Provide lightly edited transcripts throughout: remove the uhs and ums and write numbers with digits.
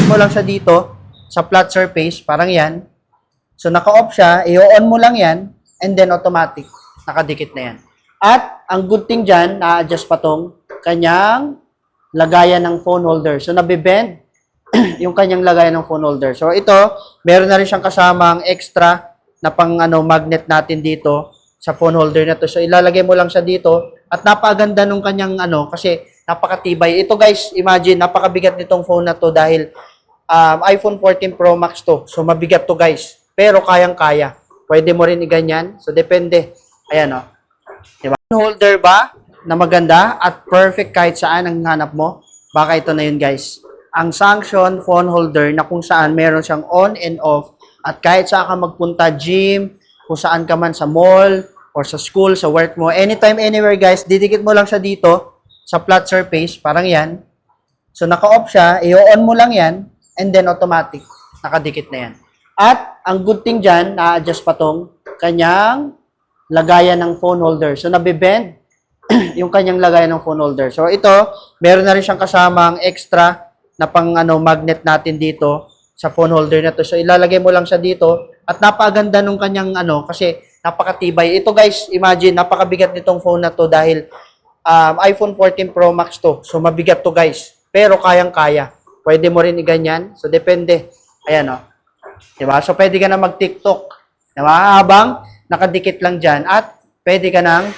mo lang siya dito sa flat surface, parang yan. So, naka-off siya, i-on mo lang yan, and then automatic, nakadikit na yan. At, ang good thing dyan, na-adjust pa tong kanyang lagayan ng phone holder. So, nabibend yung kanyang lagayan ng phone holder. So, ito, meron na rin siyang kasamang extra na pang magnet natin dito sa phone holder na to. So, ilalagay mo lang siya dito at napakaganda nung kanyang kasi napakatibay. Ito guys, imagine, napakabigat nitong phone na to dahil iPhone 14 Pro Max to. So, mabigat to guys. Pero kayang-kaya. Pwede mo rin iganyan. So, depende. Ayan o. Diba? Phone holder ba na maganda at perfect kahit saan ang hanap mo? Baka ito na yun guys. Ang Sanction phone holder na kung saan meron siyang on and off at kahit saan ka magpunta, gym, kung saan ka man sa mall or sa school, sa work mo, anytime, anywhere guys, didikit mo lang siya dito sa flat surface, parang yan. So, naka-off siya, i-on mo lang yan, and then automatic, nakadikit na yan. At, ang good thing dyan, na-adjust pa tong kanyang lagayan ng phone holder. So, nabibend yung kanyang lagayan ng phone holder. So, ito, meron na rin siyang kasamang extra na pang magnet natin dito sa phone holder na to. So, ilalagay mo lang siya dito at napakaganda nung kanyang kasi napakatibay. Ito guys, imagine, napakabigat nitong phone na to dahil iPhone 14 Pro Max to. So, mabigat to guys. Pero kayang-kaya. Pwede mo rin iganyan. So, depende. Ayan o. Diba? So, pwede ka na mag-TikTok. Diba? Habang nakadikit lang dyan at pwede ka nang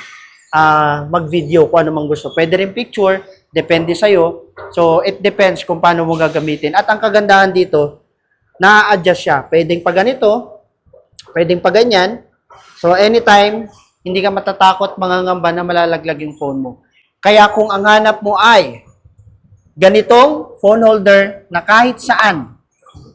mag-video kung ano mang gusto. Pwede rin picture. Depende sa'yo. So, it depends kung paano mo gagamitin. At ang kagandahan dito, na-adjust siya. Pwedeng pa ganito. Pwedeng pa ganyan. So, anytime, hindi ka matatakot mangangamba na malalaglag yung phone mo. Kaya kung ang hanap mo ay ganitong phone holder na kahit saan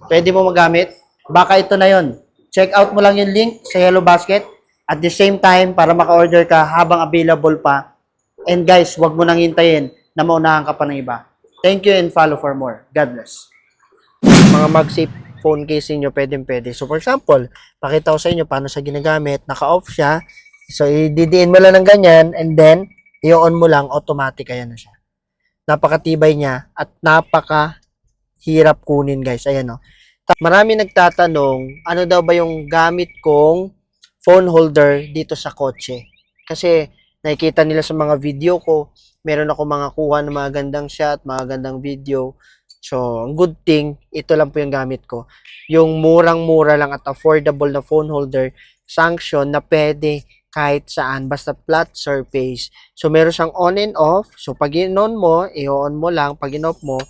pwede mo magamit, baka ito na yon. Check out mo lang yung link sa Yellow Basket at the same time para maka-order ka habang available pa. And guys, wag mo nang hintayin na maunahan ka pa ng iba. Thank you and follow for more. God bless. Mga mag-safe phone case niyo pwede. So for example, pakita ko sa inyo paano siya ginagamit. Naka-off siya. So ididiin mo lang ng ganyan and then i-on mo lang, automatic ayan na siya. Napakatibay niya at napakahirap kunin guys. Ayan o. Marami nagtatanong, ano daw ba yung gamit kong phone holder dito sa kotse? Kasi nakikita nila sa mga video ko, meron ako mga kuha ng mga gandang shot, mga gandang video. So, ang good thing, ito lang po yung gamit ko. Yung murang-mura lang at affordable na phone holder, Sanction na pwede kahit saan, basta flat surface. So, meron siyang on and off. So, pag in-on mo, i-on mo lang. Pag in-off mo,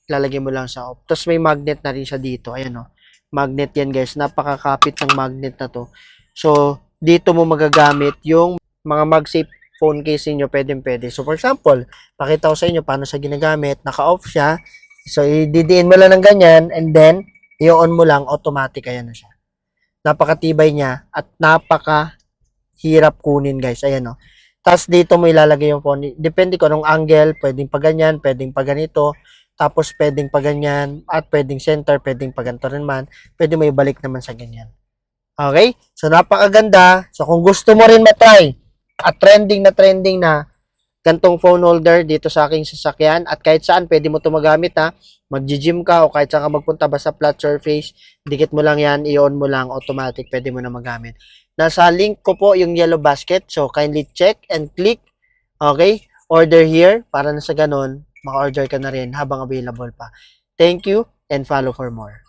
lalagay mo lang sa off. Tapos may magnet na rin siya dito. Ayan o. Magnet yan guys. Napakakapit ng magnet na to. So, dito mo magagamit yung mga MagSafe phone case niyo pwede. So, for example, pakita ko sa inyo paano siya ginagamit. Naka-off siya. So, ididiin mo lang ng ganyan and then, i-on mo lang, automatic. Ayan na siya. Napakatibay niya at napakahirap kunin guys. Ayan o. Tapos dito mo ilalagay yung phone. Depende kung anong angle. Pwedeng pa ganyan, pwedeng pa ganito. Tapos pwedeng pa ganyan. At pwedeng center, pwedeng pa ganito rin man. Pwede mo ibalik naman sa ganyan. Okay? So napakaganda. So kung gusto mo rin matry at trending na gantong phone holder dito sa aking sasakyan at kahit saan pwede mo ito magamit ha. Mag-gym ka o kahit saan ka magpunta basta flat surface, dikit mo lang yan, i-on mo lang, automatic, pwede mo na magamit. Nasa link ko po yung Yellow Basket, so kindly check and click, okay? Order here, para na sa ganun, maka-order ka na rin habang available pa. Thank you and follow for more.